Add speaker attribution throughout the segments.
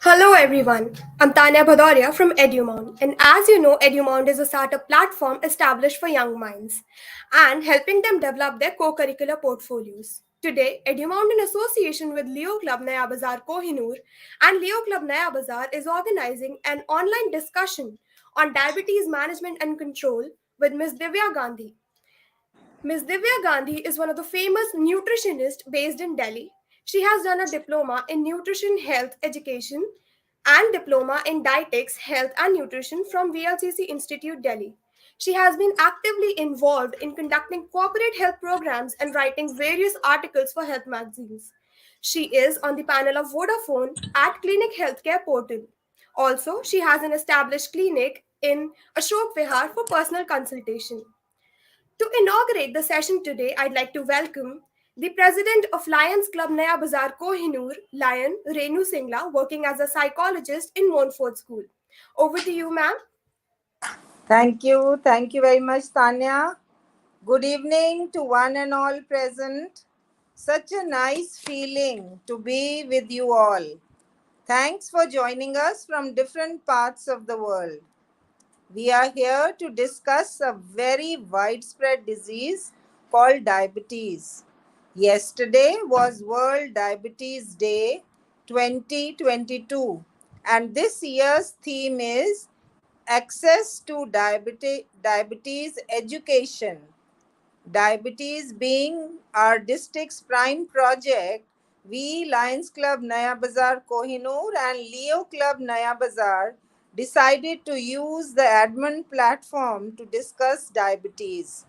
Speaker 1: Hello everyone, I'm Tanya Bhadoria from EduMound, and as you know, EduMound is a startup platform established for young minds and helping them develop their co-curricular portfolios. Today, EduMound in association with Leo Club Naya Bazar Kohinoor and Leo Club Naya Bazar is organizing an online discussion on diabetes management and control with Ms. Divya Gandhi. Ms. Divya Gandhi is one of the famous nutritionists based in Delhi. She has done a diploma in nutrition health education and diploma in dietetics health and nutrition from VLCC Institute Delhi. She has been actively involved in conducting corporate health programs and writing various articles for health magazines. She is on the panel of Vodafone at Clinic Healthcare Portal. Also, she has an established clinic in Ashok Vihar for personal consultation. To inaugurate the session today, I'd like to welcome the president of Lions Club Naya Bazar Kohinoor, Lion Renu Singla, working as a psychologist in Montfort School. Over to you, ma'am.
Speaker 2: Thank you. Thank you very much, Tanya. Good evening to one and all present. Such a nice feeling to be with you all. Thanks for joining us from different parts of the world. We are here to discuss a very widespread disease called diabetes. Yesterday was World Diabetes Day 2022, and this year's theme is access to diabetes education. Diabetes being our district's prime project, we Lions Club Naya Bazar Kohinoor and Leo Club Naya Bazar decided to use the admin platform to discuss diabetes.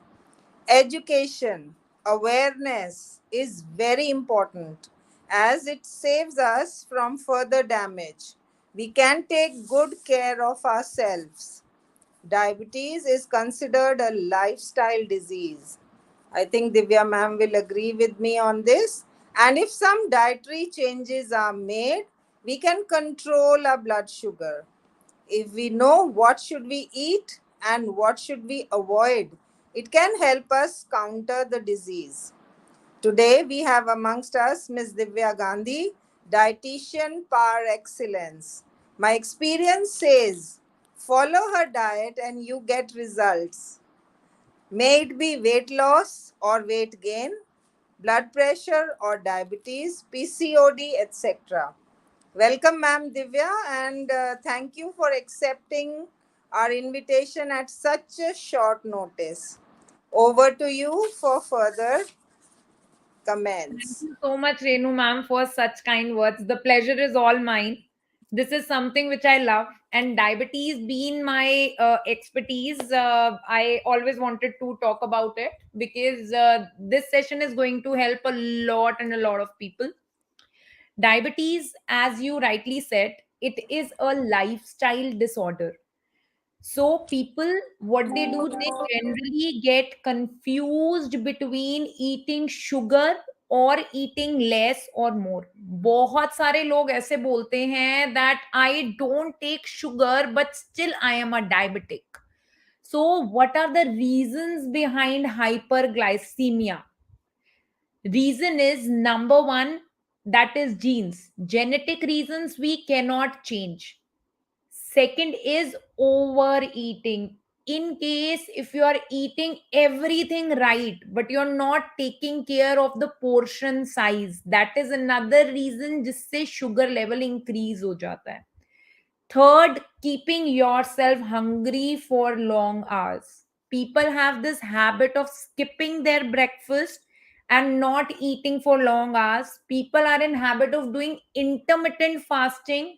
Speaker 2: Education, awareness is very important as it saves us from further damage. We can take good care of ourselves. Diabetes is considered a lifestyle disease. I think Divya ma'am will agree with me on this. And if some dietary changes are made, we can control our blood sugar. If we know what should we eat and what should we avoid, it can help us counter the disease. Today we have amongst us Ms. Divya Gandhi, dietitian par excellence. My experience says follow her diet and you get results. May it be weight loss or weight gain, blood pressure or diabetes, PCOD, etc. Welcome, Ma'am Divya, and thank you for accepting our invitation at such a short notice. Over to you for further
Speaker 3: Thank
Speaker 2: comments.
Speaker 3: you so much, Renu ma'am, for such kind words. The pleasure is all mine. This is something which I love, and diabetes being my expertise, I always wanted to talk about it because this session is going to help a lot and a lot of people. Diabetes, as you rightly said, it is a lifestyle disorder. So people, what they do, they generally get confused between eating sugar और eating less or more. बहुत सारे लोग ऐसे बोलते हैं that I don't take sugar but still I am a diabetic. So what are the reasons behind hyperglycemia? Reason is number one, that is genes. Genetic reasons we cannot change. Second is overeating. In case if you are eating everything right, but you're not taking care of the portion size, that is another reason जिससे sugar level increase हो जाता है. Third, keeping yourself hungry for long hours. People have this habit of skipping their breakfast and not eating for long hours. People are in habit of doing intermittent fasting,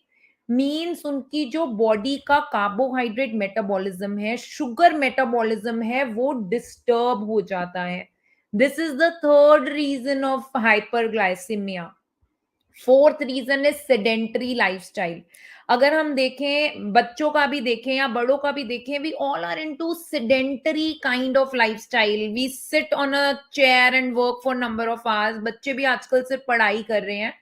Speaker 3: means उनकी जो body का carbohydrate metabolism है, sugar metabolism है, वो disturb हो जाता है. This is the third reason of hyperglycemia. Fourth reason is sedentary lifestyle. अगर हम देखें, बच्चों का भी देखें या बड़ों का भी देखें, we all are into sedentary kind of lifestyle. We sit on a chair and work for number of hours. बच्चे भी आजकल सिर्फ पढ़ाई कर रहे हैं.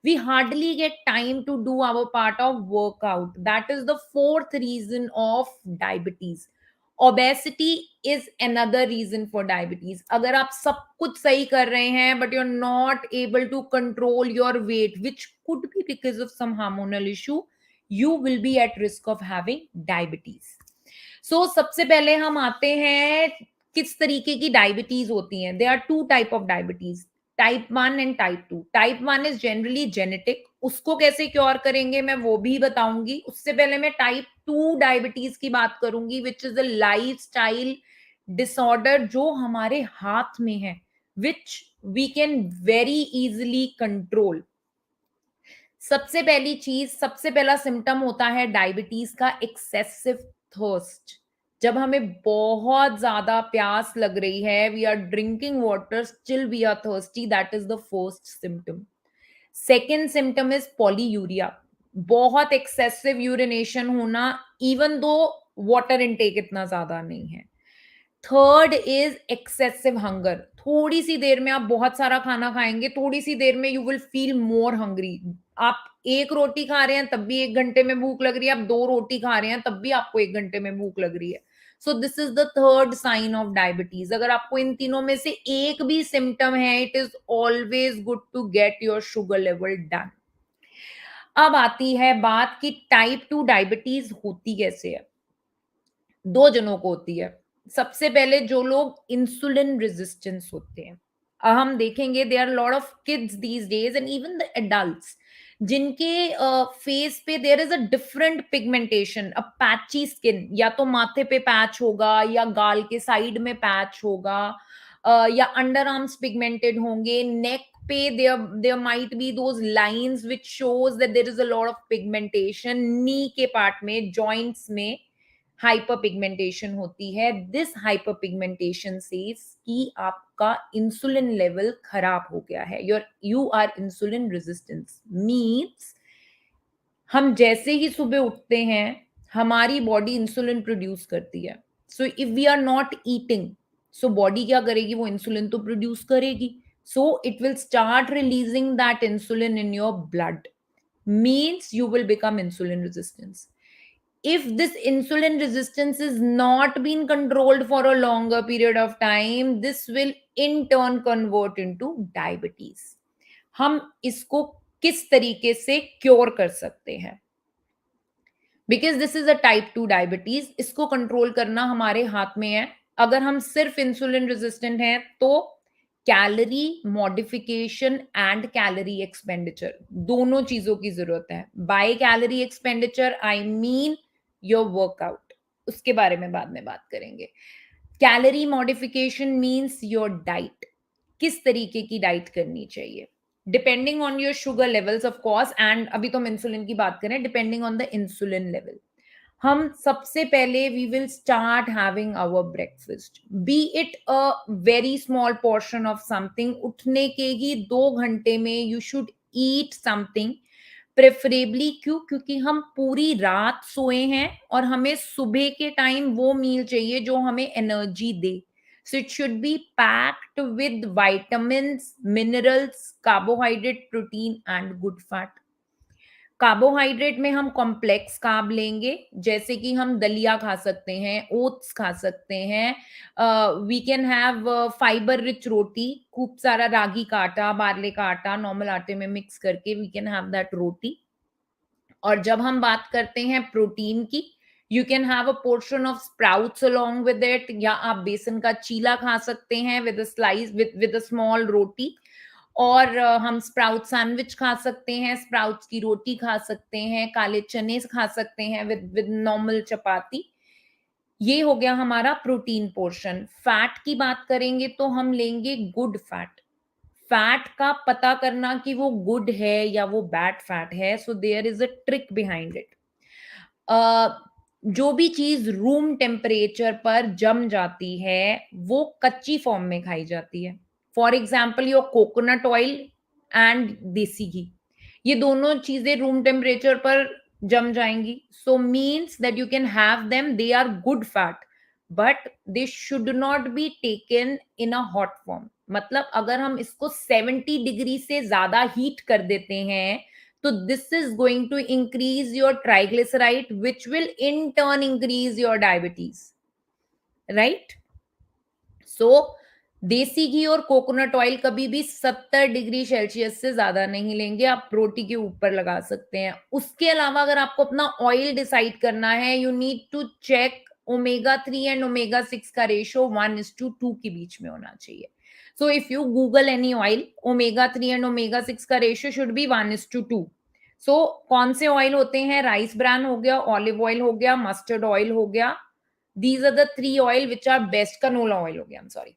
Speaker 3: We hardly get time to do our part of workout. That is the fourth reason of diabetes. Obesity is another reason for diabetes. अगर आप सब कुछ सही कर रहे हैं but you are not able to control your weight which could be because of some hormonal issue, you will be at risk of having diabetes. So सबसे पहले हम आते हैं किस तरीके की डायबिटीज होती हैं. There are two type of diabetes, type 1 and type 2. Type 1 is generally genetic, उसको कैसे क्योर करेंगे मैं वो भी बताऊंगी. उससे पहले मैं टाइप 2 डायबिटीज की बात करूंगी which is a lifestyle disorder जो हमारे हाथ में है, which we can very easily control. सबसे पहली चीज, सबसे पहला सिम्टम होता है डायबिटीज का एक्सेसिव थर्स्ट. जब हमें बहुत ज्यादा प्यास लग रही है, we are drinking water still we are thirsty, that is the first symptom. Second symptom is polyuria, बहुत एक्सेसिव यूरिनेशन होना इवन दो वाटर इनटेक इतना ज्यादा नहीं है. थर्ड इज एक्सेसिव हंगर, थोड़ी सी देर में आप बहुत सारा खाना खाएंगे, थोड़ी सी देर में you will feel more hungry. आप एक रोटी खा रहे हैं तब भी 1 घंटे में भूख लग रही है, आप 2 रोटी खा रहे हैं तब भी आपको 1 घंटे में भूख लग रही है. So this is the third sign of diabetes. अगर आपको इन तीनों में से एक भी सिम्टम है, it is always good to get your sugar level done. अब आती है बात कि टाइप 2 डायबिटीज होती कैसे है. दो जनों को होती है. सबसे पहले जो लोग इंसुलिन रेजिस्टेंस होते हैं, हम देखेंगे there are lot of kids these days and even the adults जिनके फेस पे there is a different pigmentation, a patchy skin, या तो माथे पे पैच होगा या गाल के साइड में पैच होगा, या अंडर आर्म्स पिगमेंटेड होंगे, नेक पे there might be those lines which shows that there is a lot of pigmentation, नी के पार्ट में, joints में हाइपर पिगमेंटेशन होती है. दिस हाइपर पिगमेंटेशन सेज कि आपका इंसुलिन लेवल खराब हो गया है, you are insulin resistance. Means हम जैसे ही सुबह उठते हैं हमारी बॉडी इंसुलिन प्रोड्यूस करती है. So if we are not eating, so body क्या करेगी, वो इंसुलिन तो प्रोड्यूस करेगी. So it will start releasing that insulin in your blood, means you will become insulin resistance. If this insulin resistance is not being controlled for a longer period of time, this will in turn convert into diabetes. हम इसको किस तरीके से cure कर सकते हैं, because this is a type 2 diabetes. इसको control करना हमारे हाथ में है. अगर हम सिर्फ इंसुलिन रेजिस्टेंट हैं तो calorie modification and calorie expenditure, दोनों चीजों की जरूरत है. By calorie expenditure I mean your workout, उसके बारे में बाद में बात करेंगे. Calorie modification means your diet, किस तरीके की डाइट करनी चाहिए depending on your sugar levels of course. And अभी तो हम इंसुलिन की बात करें, depending on the insulin level. हम सबसे पहले we will start having our breakfast, be it a very small portion of something. उठने के ही 2 घंटे में you should eat something, preferably. क्योंकि हम पूरी रात सोए हैं और हमें सुबह के टाइम वो मील चाहिए जो हमें energy they. So it should be packed with vitamins, minerals, carbohydrate, protein and good fat. Carbohydrate में हम कॉम्प्लेक्स कार्ब लेंगे, जैसे कि हम दलिया खा सकते हैं, ओट्स खा सकते हैं. We can have fibre rich roti, खूब सारा रागी का आटा, बारले का आटा, नॉर्मल आटे में मिक्स करके we can have that roti. और जब हम बात करते हैं प्रोटीन की, you can have a portion of sprouts along with it, या आप बेसन का चीला खा सकते हैं with a slice, with a small roti. और हम स्प्राउट सैंडविच खा सकते हैं, स्प्राउट्स की रोटी खा सकते हैं, काले चने खा सकते हैं विद नॉर्मल चपाती. ये हो गया हमारा प्रोटीन पोर्शन. फैट की बात करेंगे तो हम लेंगे गुड फैट. फैट का पता करना कि वो गुड है या वो बैड फैट है, so there is a trick behind it. जो भी चीज रूम टेम्परेचर पर जम जाती है वो कच्ची फॉर्म में खाई जाती है. For example your coconut oil and देसी घी, ये दोनों चीजें रूम टेम्परेचर पर जम जाएंगी. So means that you can have them, they are good fat, but they should not be taken in a hot form. मतलब अगर हम इसको 70 डिग्री से ज्यादा हीट कर देते हैं तो this is going to increase your triglyceride which will in turn increase your diabetes. Right? So देसी घी और कोकोनट ऑयल कभी भी 70 डिग्री सेल्सियस से ज्यादा नहीं लेंगे, आप रोटी के ऊपर लगा सकते हैं। उसके अलावा अगर आपको अपना ऑयल डिसाइड करना है, you need to check omega 3 and omega 6 का रेशियो 1:2 के बीच में होना चाहिए। So if you google any oil, omega 3 and omega 6 का रेशियो शुड बी 1:2। सो कौन से ऑयल होते हैं? राइस ब्रान हो गया, ऑलिव ऑयल हो गया, मस्टर्ड ऑयल हो गया। These are the three oil which are best. Canola oil हो गया, I'm sorry,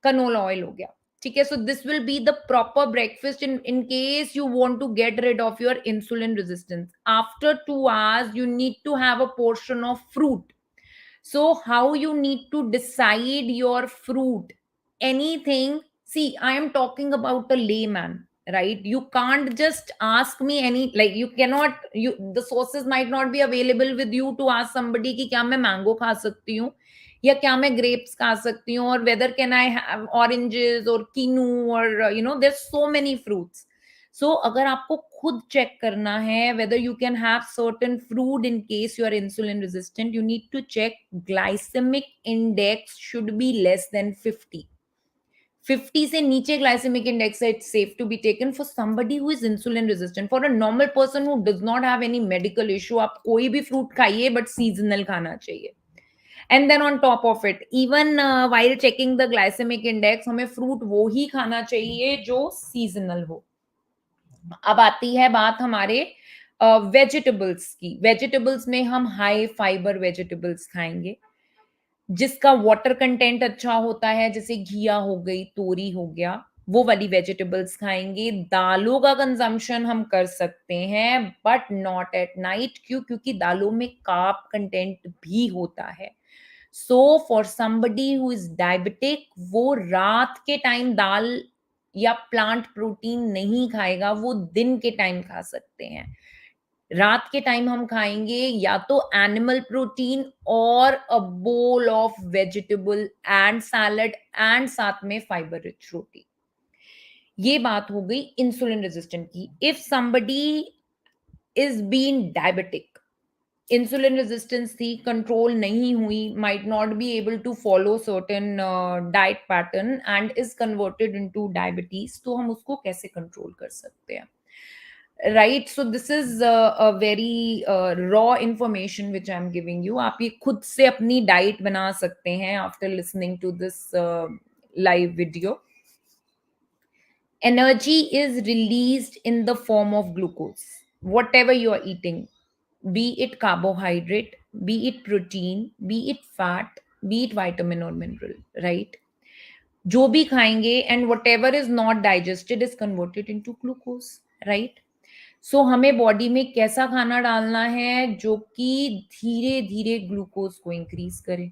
Speaker 3: canola oil हो गया। ठीक है, so this will be the proper breakfast in case you want to get rid of your insulin resistance. After 2 hours you need to have a portion of fruit. So how you need to decide your fruit? Anything. See, I am talking about a layman, right? You can't just ask me any, like you cannot, you, the sources might not be available with you to ask somebody कि क्या मैं mango खा सकती हूँ या क्या मैं grapes खा सकती हूँ, और whether can I have oranges or quinoa or there's so many fruits. So अगर आपको खुद चेक करना है whether you can have certain fruit in case you are insulin resistant, you need to check glycemic index should be less than 50. 50 से नीचे glycemic index है, it's safe to be taken for somebody who is insulin resistant. For a normal person who does not have any medical issue, आप कोई भी fruit खाइए but seasonal खाना चाहिए. And then on top of it, even while checking the glycemic index, हमें fruit वो ही खाना चाहिए जो seasonal हो. अब आती है बात हमारे वेजिटेबल्स की। वेजिटेबल्स में हम हाई फाइबर वेजिटेबल्स खाएंगे जिसका वाटर कंटेंट अच्छा होता है, जैसे घिया हो गई, तोरी हो गया, वो वाली वेजिटेबल्स खाएंगे। दालों का कंजम्पशन हम कर सकते हैं बट नॉट एट नाइट। क्यों? क्योंकि दालों में कार्ब कंटेंट भी होता है। So for somebody who is diabetic, वो रात के टाइम दाल या प्लांट प्रोटीन नहीं खाएगा, वो दिन के टाइम खा सकते हैं। रात के टाइम हम खाएंगे या तो एनिमल प्रोटीन और a bowl of vegetable and salad and साथ में फाइबर रिच रोटी। ये बात हो गई इंसुलिन रेजिस्टेंट की। If somebody is been diabetic, insulin resistance थी, कंट्रोल नहीं हुई, might not be able to follow certain diet pattern and is converted into diabetes, तो हम उसको कैसे कंट्रोल कर सकते हैं? Right, so this is a very raw information which I am giving you. आप ये खुद से अपनी डाइट बना सकते हैं after listening to this live video. Energy is released in the form of glucose, whatever you are eating, be it carbohydrate, be it protein, be it fat, be it vitamin or mineral, right? जो भी खाएंगे and whatever is not digested is converted into glucose, right? सो हमें body में कैसा खाना डालना है जो कि धीरे धीरे ग्लूकोज को इंक्रीज करे?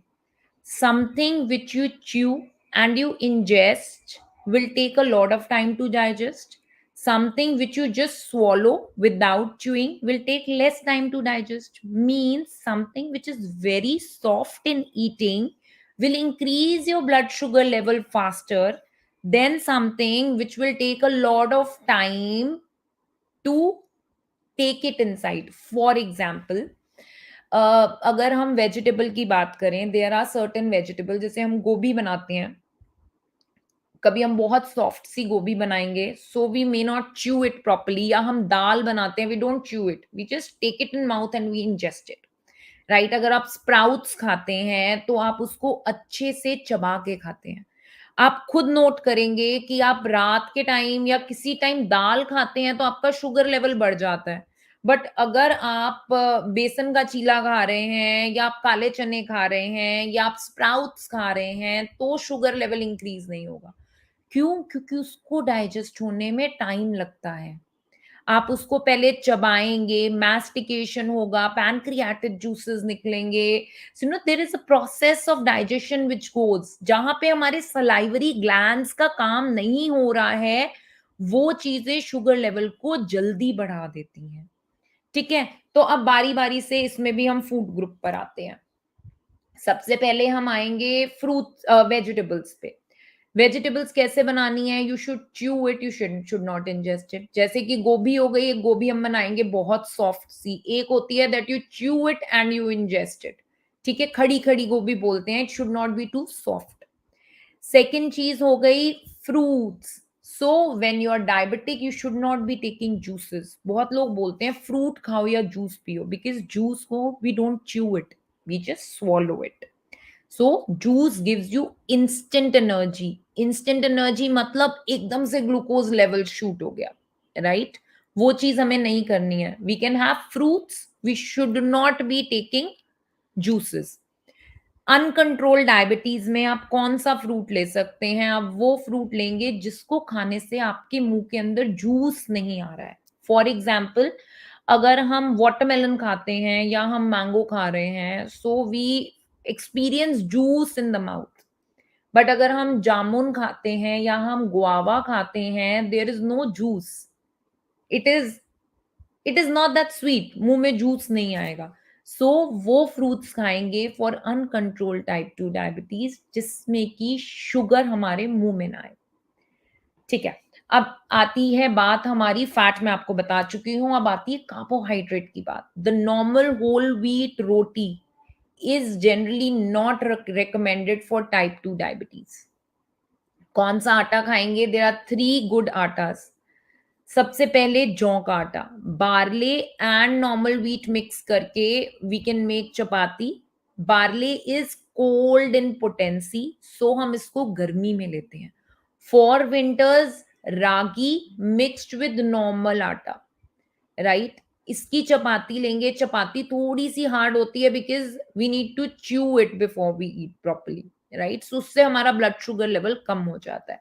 Speaker 3: Something which you chew and you ingest will take a lot of time to digest. Something which you just swallow without chewing will take less time to digest. Means something which is very soft in eating will increase your blood sugar level faster than something which will take a lot of time to take it inside. For example, अगर हम vegetable की बात करें, there are certain vegetable, जैसे हम गोभी बनाते हैं, कभी हम बहुत सॉफ्ट सी गोभी बनाएंगे, so we may not chew it properly, या हम दाल बनाते हैं, we don't chew it, we just take it in mouth and we ingest it, right? अगर आप स्प्राउट्स खाते हैं तो आप उसको अच्छे से चबा के खाते हैं। आप खुद नोट करेंगे कि आप रात के टाइम या किसी टाइम दाल खाते हैं तो आपका शुगर लेवल बढ़ जाता है, बट अगर आप बेसन का चीला खा रहे हैं या आप काले चने खा रहे हैं या आप स्प्राउट्स खा रहे हैं तो शुगर लेवल इंक्रीज नहीं होगा। क्यों? क्योंकि उसको डाइजेस्ट होने में टाइम लगता है। आप उसको पहले चबाएंगे, मैस्टिकेशन होगा, पैनक्रियाटिक जूसेस निकलेंगे, so no there is a process of digestion which goes, जहां पे हमारे सलाइवरी ग्लैंड्स का काम नहीं हो रहा है, वो चीजें शुगर लेवल को जल्दी बढ़ा देती हैं। ठीक है, तो अब बारी बारी से इसमें भी हम फूड ग्रुप पर आते हैं। सबसे पहले हम आएंगे फ्रूट वेजिटेबल्स पे। वेजिटेबल्स कैसे बनानी है? You should chew it, you should not ingest it. जैसे कि गोभी हो गई, एक गोभी हम बनाएंगे बहुत सॉफ्ट सी, एक होती है that you chew it and you ingest it. ठीक है, खड़ी खड़ी गोभी बोलते हैं, it should not be too soft. Second चीज हो गई fruits. So when you are diabetic you should not be taking juices. बहुत लोग बोलते हैं फ्रूट खाओ या जूस पियो, बिकॉज जूस को we don't chew it, we just swallow it. So juice gives you instant energy. Instant energy मतलब एकदम से ग्लूकोज लेवल शूट हो गया, राइट? वो चीज हमें नहीं करनी है। We can have fruits, we should not be taking juices. Uncontrol diabetes में आप कौन सा फ्रूट ले सकते हैं? आप वो फ्रूट लेंगे जिसको खाने से आपके मुंह के अंदर जूस नहीं आ रहा है। फॉर एग्जाम्पल, अगर हम वाटरमेलन खाते हैं या हम मैंगो खा रहे हैं, so we experience juice in the mouth. But अगर हम जामुन खाते हैं या हम गुआवा खाते हैं, there is no juice. It is it is not that sweet, मुंह में जूस नहीं आएगा। सो वो फ्रूट्स खाएंगे फॉर अनकंट्रोल टाइप 2 डायबिटीज, जिसमें कि शुगर हमारे मुंह में ना आए। ठीक है, अब आती है बात हमारी फैट, में आपको बता चुकी हूं। अब आती है कार्बोहाइड्रेट की बात। The normal whole wheat roti is generally not recommended for type 2 diabetes. कौन सा आटा खाएंगे? There are 3 good attas. सबसे पहले जौ का आटा, barley and normal wheat mix करके we can make chapati. Barley is cold in potency, so हम इसको गर्मी में लेते हैं। For winters ragi mixed with normal atta, right? इसकी चपाती लेंगे। चपाती थोड़ी सी हार्ड होती है because we need to chew it before we eat properly, right? So उससे हमारा ब्लड शुगर लेवल कम हो जाता है।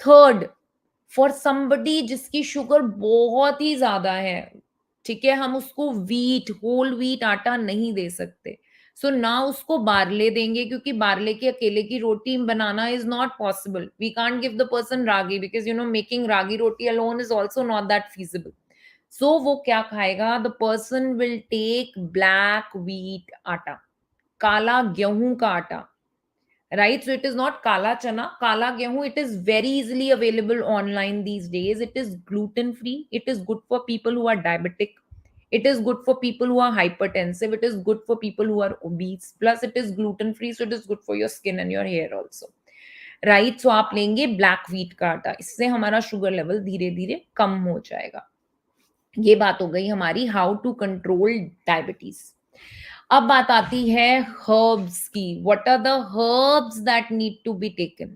Speaker 3: थर्ड, फॉर समबडी जिसकी शुगर बहुत ही ज्यादा है, ठीक है, हम उसको व्हीट, होल व्हीट आटा नहीं दे सकते। सो ना उसको बार्ले देंगे, क्योंकि बार्ले की अकेले की रोटी बनाना is not possible. We can't give the person ragi because making ragi roti alone is also not that feasible. So वो क्या खाएगा? The person will take black wheat atta, काला गेहूं का आटा, right? So it is not kala chana, kala gehu. It is very easily available online these days. It is gluten free. It is good for people who are diabetic. It is good for people who are hypertensive. It is good for people who are obese. Plus it is gluten free, so it is good for your skin and your hair also, right? So आप लेंगे black wheat का आटा, इससे हमारा sugar level धीरे धीरे कम हो जाएगा। ये बात हो गई हमारी हाउ टू कंट्रोल डायबिटीज। अब बात आती है हर्ब्स की। What are the herbs that need to be taken?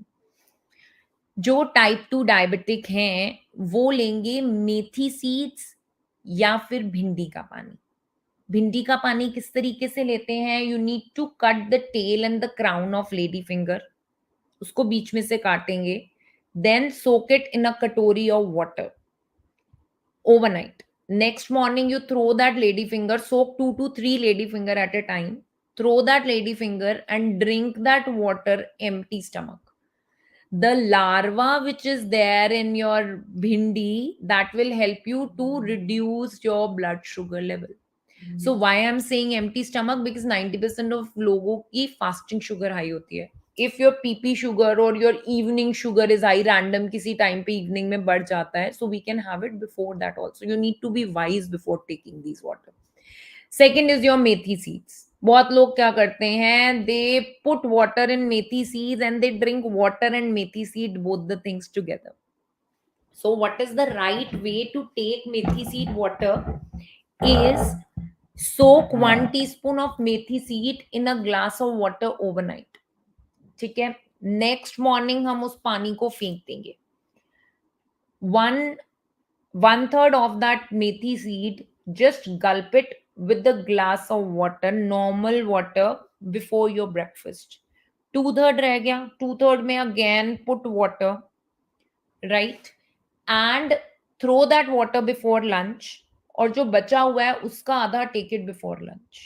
Speaker 3: जो टाइप 2 डायबिटिक हैं वो लेंगे मेथी सीड्स या फिर भिंडी का पानी। भिंडी का पानी किस तरीके से लेते हैं? You need to cut the tail and the crown of lady finger, उसको बीच में से काटेंगे। देन सोक इट इन अ कटोरी of water overnight. Next morning, you throw that lady finger, soak 2 to 3 lady finger at a time. Throw that lady finger and drink that water empty stomach. The larva which is there in your bhindi, that will help you to reduce your blood sugar level. So why I'm saying empty stomach? Because 90% of लोगों की fasting sugar high होती है। If your PP sugar or your evening sugar is high, random किसी time पे evening में बढ़ जाता है, so we can have it before that also. You need to be wise before taking these water. Second is your methi seeds. बहुत लोग क्या करते हैं? They put water in methi seeds and they drink water and methi seed, both the things together. So what is the right way to take methi seed water? Is soak 1 teaspoon of methi seed in a glass of water overnight. ठीक है, next morning हम उस पानी को फेंक देंगे। One third of that methi seed just gulp it with the glass of water, normal water, before your breakfast. 2/3 रह गया, 2/3 में again put water, right, and throw that water before lunch, और जो बचा हुआ है उसका आधा take it before lunch.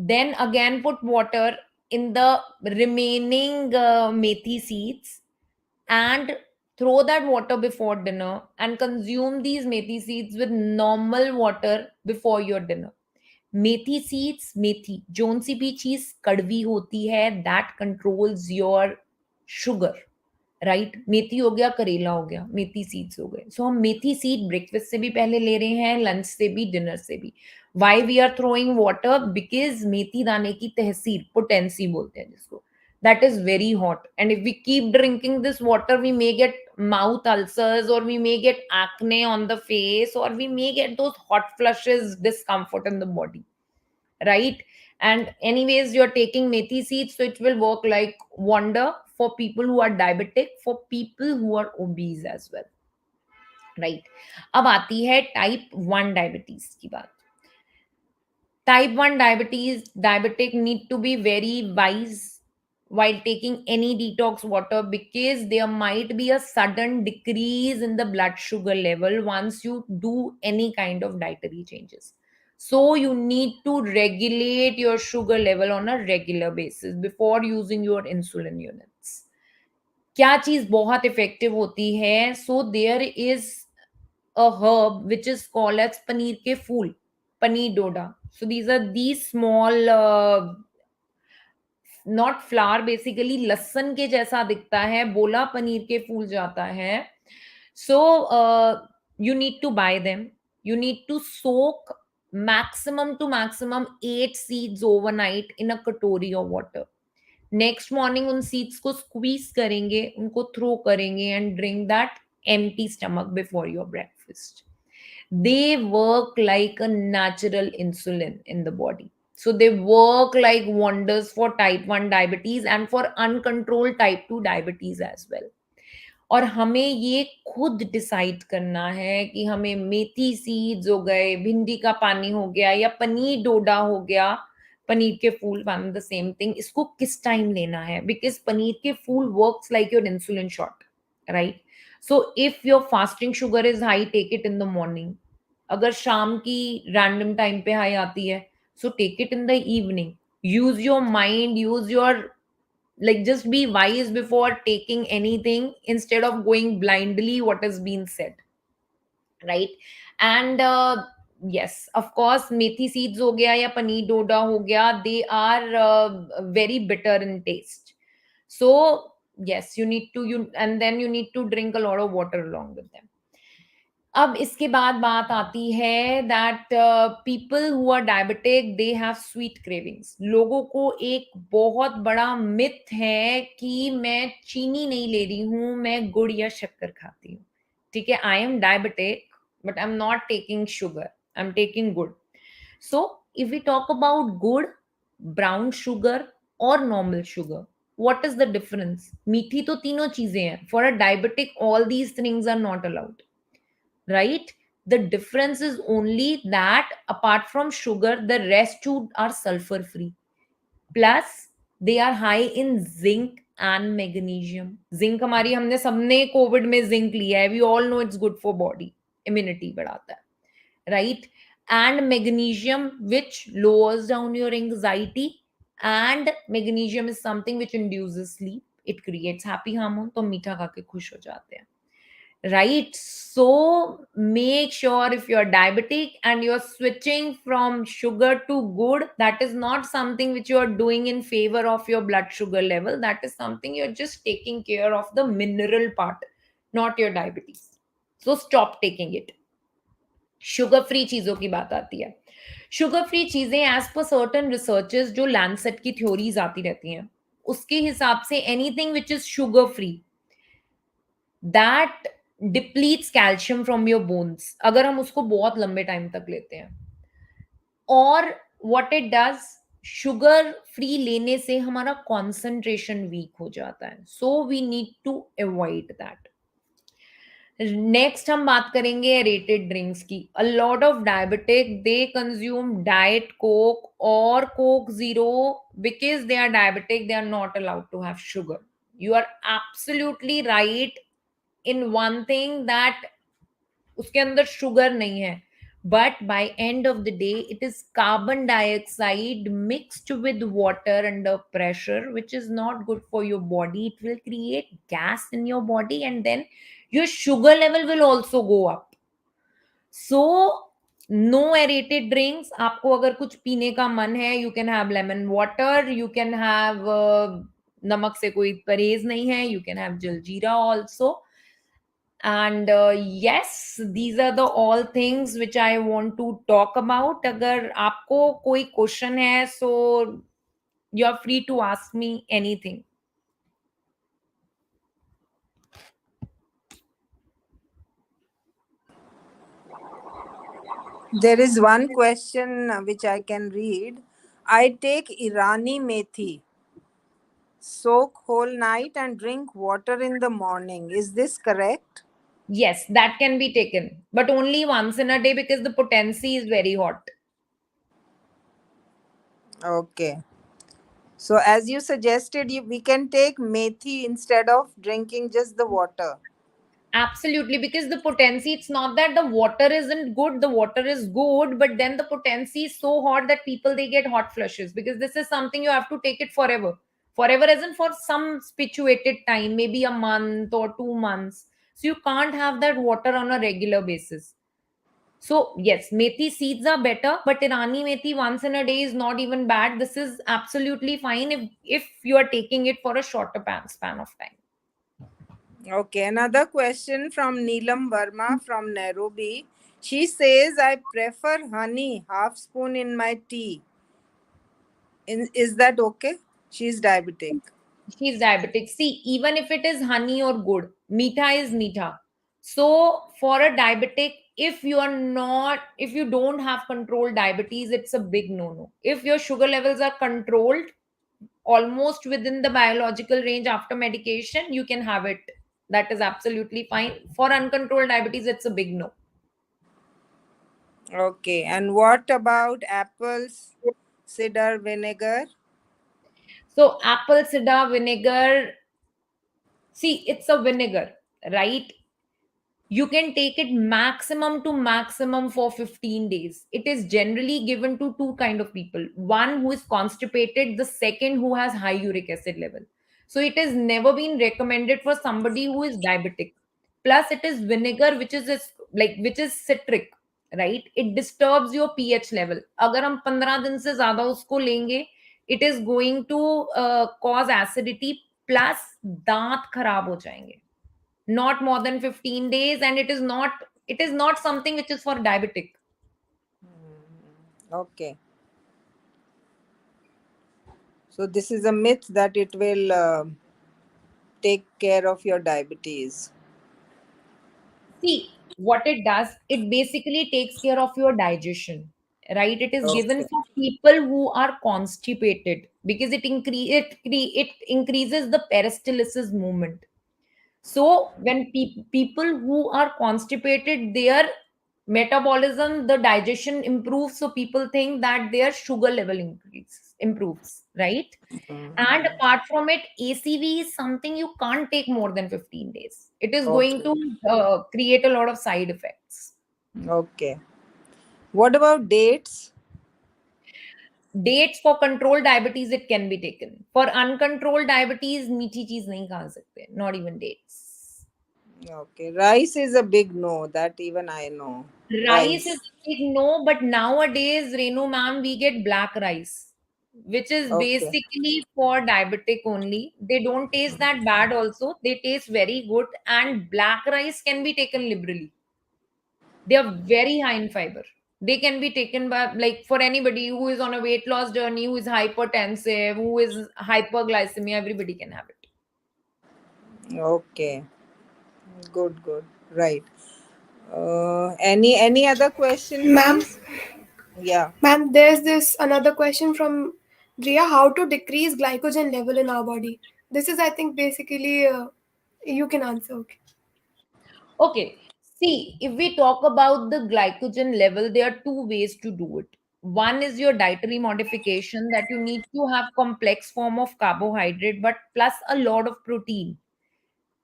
Speaker 3: Then again put water in the remaining methi seeds and throw that water before dinner and consume these methi seeds with normal water before your dinner. Methi seeds, मेथी जोन सी भी चीज कड़वी होती है, that controls your sugar, right? मेथी हो गया, करेला हो गया, मेथी सीड्स हो गए। सो हम मेथी सीड ब्रेकफास्ट से भी पहले ले रहे हैं, लंच से भी, डिनर से भी। Why we are throwing water? Because मेथी दाने की तहसीर, potency बोलते हैं जिसको, that is very hot, and if we keep drinking this water we may get mouth ulcers, or we may get acne on the face, or we may get those hot flushes, discomfort in the body, right? And anyways, you're taking methi seeds, so it will work like wonder for people who are diabetic, for people who are obese as well, right? अब आती है type 1 diabetes की बात. Type 1 diabetes, diabetic need to be very wise while taking any detox water, because there might be a sudden decrease in the blood sugar level once you do any kind of dietary changes. So you need to regulate your sugar level on a regular basis before using your insulin units. क्या चीज बहुत effective होती है? So there is a herb which is called as paneer ke phool, paneer doda. So these are these small, not flower, basically लहसुन के जैसा दिखता है, बोला पनीर के फूल जाता है. So you need to buy them. You need to soak maximum to maximum 8 seeds overnight in a katori of water. Next morning उन सीड्स को स्क्वीज करेंगे, उनको थ्रो करेंगे, and drink that empty stomach before your breakfast. They work like a natural insulin in the body. So they work like wonders for type 1 diabetes and for uncontrolled type 2 diabetes as well. और हमें ये खुद decide करना है कि हमें मेथी seeds हो गए, भिंडी का पानी हो गया, या पनीर डोडा हो गया, पनीर के फूल, वन द सेम थिंग, इसको किस टाइम लेना है. बिकॉज पनीर के फूल works like your insulin shot, right? So if your fasting sugar is high, take it in the morning. अगर शाम की रैंडम टाइम पे हाई आती है, so take it in the evening. Use your mind, use your, like, just be wise before taking anything instead of going blindly what has been said, right? And yes, of course, methi seeds ho gaya ya paneer doda ho gaya, they are very bitter in taste. So yes, you need to, you, and then you need to drink a lot of water along with them. अब इसके बाद बात आती है that people who are diabetic, they have sweet cravings. लोगों को एक बहुत बड़ा मिथ है कि मैं चीनी नहीं ले रही हूं, मैं गुड़ या शक्कर खाती हूँ. ठीक है, I am diabetic but I am not taking sugar, I am taking gur. So if we talk about gur, brown sugar और normal sugar, what is the difference? मीठी तो तीनों चीजें हैं. For a diabetic all these things are not allowed, right? The difference is only that apart from sugar, the rest two are sulfur free. Plus, they are high in zinc and magnesium. Zinc हमारी, हमने सबने Covid में zinc लिया है. We all know it's good for body, immunity बढ़ाता है, right? And magnesium, which lowers down your anxiety, and magnesium is something which induces sleep. It creates happy hormone. तो मीठा खा के खुश हो जाते हैं, right? So make sure if you're diabetic and you're switching from sugar to good, that is not something which you are doing in favor of your blood sugar level. That is something you're just taking care of the mineral part, not your diabetes. So stop taking it. Sugar free चीजों की बात आती है. Sugar free चीजें as per certain researches, जो Lancet की theories आती रहती हैं, उसके हिसाब से anything which is sugar free, that depletes calcium from your bones, अगर हम उसको बहुत लंबे टाइम तक लेते हैं. और what it does, sugar free लेने से हमारा कॉन्सेंट्रेशन वीक हो जाता है. So we need to avoid that. Next हम बात करेंगे एरेटेड ड्रिंक्स की. A lot of diabetic, they consume diet Coke और Coke zero because they are diabetic, they are not allowed to have sugar. You are absolutely right in one thing that उसके अंदर sugar नहीं है, but by end of the day it is carbon dioxide mixed with water under pressure, which is not good for your body. It will create gas in your body and then your sugar level will also go up. So no aerated drinks. आपको अगर कुछ पीने का मन है, you can have lemon water, you can have नमक से कोई परहेज नहीं है, you can have jaljeera also. And yes, these are the all things which I want to talk about. अगर आपको कोई क्वेश्चन है, so you are free to ask me anything.
Speaker 2: There is one question which I can read. I take Irani methi, soak whole night and drink water in the morning. Is this correct?
Speaker 3: Yes, that can be taken, but only once in a day because the potency is very hot.
Speaker 2: Okay. So, as you suggested, we can take methi instead of drinking just the water.
Speaker 3: Absolutely, because the potency, it's not that the water isn't good, the water is good, but then the potency is so hot that people they get hot flushes because this is something you have to take it forever. Forever isn't for some situated time, maybe a month or 2 months. So you can't have that water on a regular basis. So yes, methi seeds are better, but Irani methi once in a day is not even bad. This is absolutely fine if you are taking it for a shorter span of time.
Speaker 2: Okay, another question from Neelam Verma from Nairobi. She says, I prefer honey, half spoon in my tea. Is that okay? She's diabetic.
Speaker 3: She's diabetic. See, even if it is honey or good, meetha is meetha. So for a diabetic, if you don't have controlled diabetes, it's a big no-no. If your sugar levels are controlled almost within the biological range after medication, you can have it. That is absolutely fine. For uncontrolled diabetes, it's a big no.
Speaker 2: Okay, and what about apples, cider vinegar?
Speaker 3: So apple cider vinegar, see, it's a vinegar, right? You can take it maximum to maximum for 15 days. It is generally given to two kind of people, one who is constipated, the second who has high uric acid level. So it has never been recommended for somebody who is diabetic. Plus it is vinegar which which is citric, right? It disturbs your pH level. अगर हम 15 दिन से ज्यादा उसको लेंगे, it is going to cause acidity, plus दांत खराब हो जाएंगे. Not more than 15 days, and it is not something which is for diabetic.
Speaker 2: Okay, so this is a myth that it will take care of your diabetes.
Speaker 3: See, what it does, it basically takes care of your digestion, right? It is given
Speaker 2: Okay.
Speaker 3: for people who are constipated because it increases the peristalsis movement. So when people who are constipated, their metabolism, the digestion improves. So people think that their sugar level improves, right? And
Speaker 2: Mhm.
Speaker 3: apart from it, ACV is something you can't take more than 15 days. It is going
Speaker 2: Okay.
Speaker 3: to create a lot of side effects.
Speaker 2: Okay. What about dates?
Speaker 3: Dates for controlled diabetes, it can be taken. For uncontrolled diabetes, मीठी चीज नहीं खा सकते, not even dates.
Speaker 2: Okay. Rice is a big no. That even I know.
Speaker 3: Rice is
Speaker 2: Rice.
Speaker 3: a big no, but nowadays, Renu ma'am, we get black rice, which is
Speaker 2: Okay.
Speaker 3: basically for diabetic only. They don't taste that bad also. They taste very good, and black rice can be taken liberally. They are very high in fiber. They can be taken by, like, for anybody who is on a weight loss journey, who is hypertensive, who is hyperglycemia, everybody can have it.
Speaker 2: Okay. Good. Good. Right. Any other question,
Speaker 1: Ma'am,
Speaker 2: please? Yeah.
Speaker 1: ma'am, there's this another question from Dria: how to decrease glycogen level in our body? This is, I think, basically you can answer. Okay.
Speaker 3: Okay. See, if we talk about the glycogen level, there are two ways to do it. One is your dietary modification, that you need to have complex form of carbohydrate, but plus a lot of protein,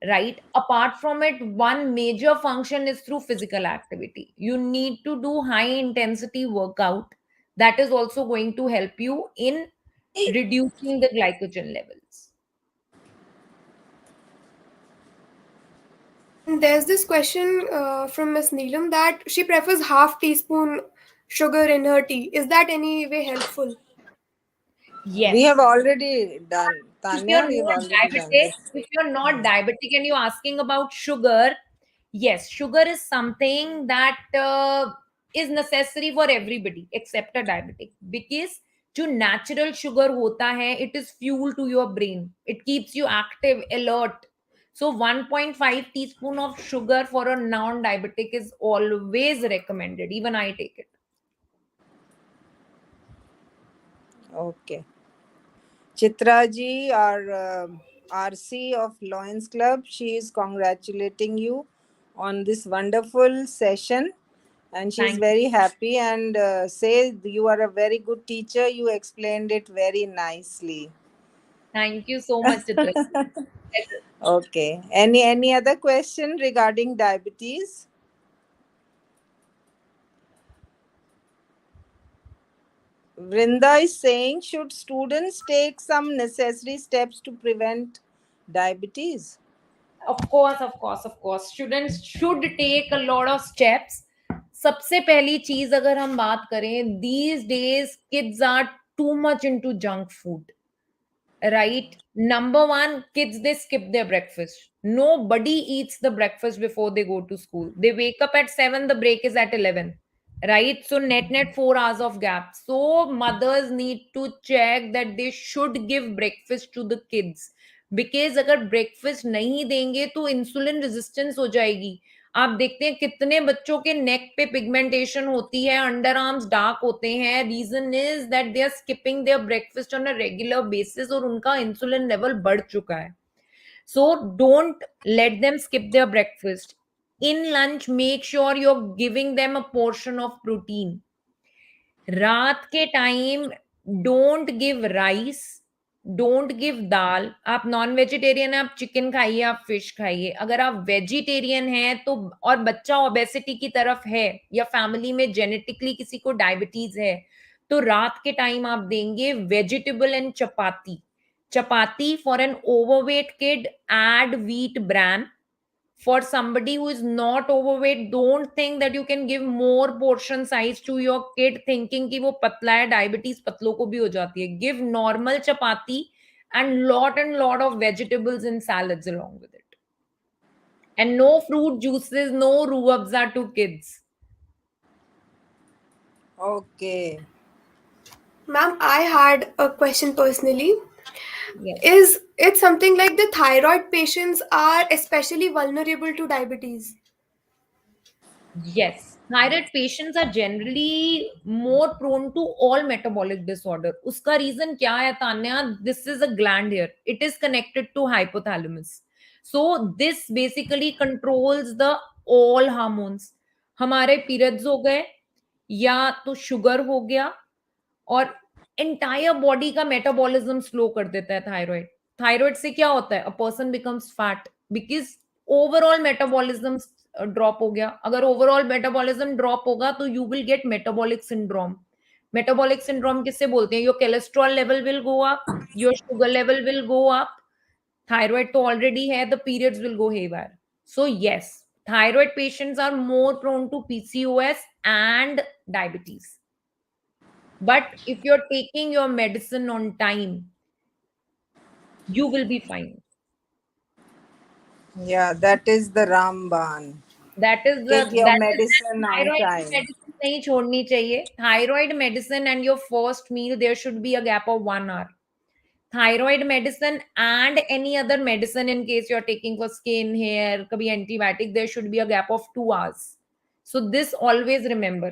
Speaker 3: right? Apart from it, one major function is through physical activity. You need to do high intensity workout. That is also going to help you in reducing the glycogen levels.
Speaker 1: And there's this question from Miss Neelam that she prefers half teaspoon sugar in her tea. Is that any way helpful?
Speaker 2: We have
Speaker 3: Yes.
Speaker 2: already done.
Speaker 3: If you're
Speaker 2: Tanya, we have
Speaker 3: not
Speaker 2: already done
Speaker 3: diabetic,
Speaker 2: this.
Speaker 3: if you're not diabetic and you're asking about sugar, yes, sugar is something that is necessary for everybody except a diabetic, because जो natural sugar होता है, it is fuel to your brain, it keeps you active, alert. So 1.5 teaspoon of sugar for a non-diabetic is always recommended, even I take it.
Speaker 2: Okay. Chitra ji, our RC of Lions Club, she is congratulating you on this wonderful session, and she is
Speaker 3: Thank you.
Speaker 2: very happy and say you are a very good teacher. You explained it very nicely.
Speaker 3: Thank you so much, Chitra. Pleasure.
Speaker 2: Okay. Any other question regarding diabetes? Vrinda is saying, should students take some necessary steps to prevent diabetes?
Speaker 3: Of course, students should take a lot of steps. सबसे पहली चीज अगर हम बात करें, these days kids are too much into junk food, right? Number one, kids, they skip their breakfast. Nobody eats the breakfast before they go to school. They wake up at 7, the break is at 11, right? So net 4 hours of gap. So mothers need to check that they should give breakfast to the kids, because अगर breakfast नहीं देंगे तो insulin resistance हो जाएगी. आप देखते हैं कितने बच्चों के नेक पे पिगमेंटेशन होती है, अंडर आर्म्स डार्क होते हैं. Reason is that they are skipping their breakfast on a regular basis, और उनका इंसुलिन लेवल बढ़ चुका है. So don't let them skip their breakfast. In lunch make sure you are giving them a portion of protein. रात के time don't give rice, don't give dal. आप non vegetarian है, आप चिकन खाइए, आप फिश खाइए. अगर आप वेजिटेरियन हैं तो, और बच्चा ओबेसिटी की तरफ है, या फैमिली में जेनेटिकली किसी को डायबिटीज है, तो रात के टाइम आप देंगे vegetable and chapati. Chapati for an overweight kid, add wheat bran. For somebody who is not overweight, don't think that you can give more portion size to your kid thinking कि वो पतला है, डायबिटीज पतलों को भी हो जाती है. Give normal chapati and lot of vegetables and salads along with it. And no fruit juices, no ruabza to kids.
Speaker 2: Okay.
Speaker 1: Ma'am, I had a question personally.
Speaker 3: Yes.
Speaker 1: Is it something like the thyroid patients are especially vulnerable to diabetes?
Speaker 3: Yes, thyroid patients are generally more prone to all metabolic disorder. उसका reason क्या है Tanya? This is a gland here. It is connected to hypothalamus. So this basically controls the all hormones. हमारे periods हो गए, या तो sugar हो गया, और एंटायर बॉडी का मेटाबॉलिज्म स्लो कर देता है थायराइड. थायराइड से क्या होता है? A person becomes fat, because overall metabolism drop हो गया. अगर ओवरऑल मेटाबॉलिज्म ड्रॉप होगा तो you will get metabolic syndrome. Metabolic syndrome किससे बोलते हैं? Your cholesterol level will go up, your sugar level will go up. Thyroid तो already है, the periods will go haywire. So yes, thyroid patients are more prone to PCOS and diabetes. But if you're taking your medicine on time, you will be fine.
Speaker 2: Yeah, that is the Ramban.
Speaker 3: That is the,
Speaker 2: Take your
Speaker 3: that is that
Speaker 2: medicine on
Speaker 3: thyroid की
Speaker 2: time.
Speaker 3: medicine नहीं छोड़नी चाहिए. Thyroid medicine and your first meal, there should be a gap of 1 hour. Thyroid medicine and any other medicine in case you're taking for skin, hair, कभी antibiotic, there should be a gap of 2 hours. So this always remember.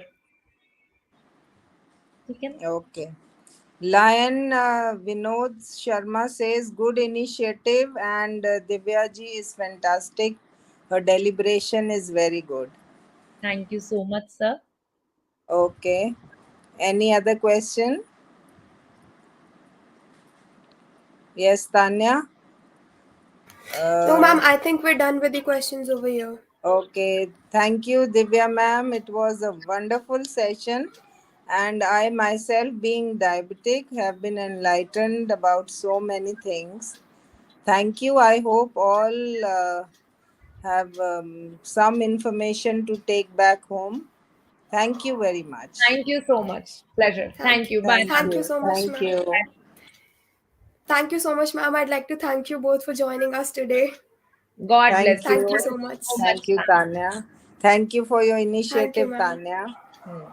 Speaker 3: ठीक है ना?
Speaker 2: Okay. Lion Vinod Sharma says, good initiative, and Divya ji is fantastic. Her deliberation is very good.
Speaker 3: Thank you so much, sir.
Speaker 2: Okay. Any other question? Yes, Tanya?
Speaker 1: No, ma'am,
Speaker 2: Uh,
Speaker 1: I think we're done with the questions over here.
Speaker 2: okay. Thank you, Divya ma'am. It was a wonderful session. And I myself, being diabetic, have been enlightened about so many things. Thank you. I hope all have some information to take back home. Thank you very much.
Speaker 3: Thank you so much. Pleasure. Thank you. Bye,
Speaker 2: Thank
Speaker 3: ma'am.
Speaker 1: Thank you
Speaker 2: you.
Speaker 1: so much,
Speaker 2: Thank
Speaker 1: ma'am.
Speaker 2: you.
Speaker 1: Thank you so much, ma'am. I'd like to thank you both for joining us today.
Speaker 3: God
Speaker 2: Thank
Speaker 3: bless you.
Speaker 1: Thank you
Speaker 2: you.
Speaker 3: Thank
Speaker 1: so
Speaker 3: you
Speaker 1: much.
Speaker 3: so much,
Speaker 2: Thank you,
Speaker 3: Tanya.
Speaker 2: Tanya. Thank you for your
Speaker 1: Thank you,
Speaker 2: initiative,
Speaker 1: ma'am.
Speaker 2: Tanya. Hmm.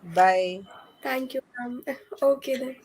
Speaker 2: Bye.
Speaker 1: Thank you, ma'am. Okay then.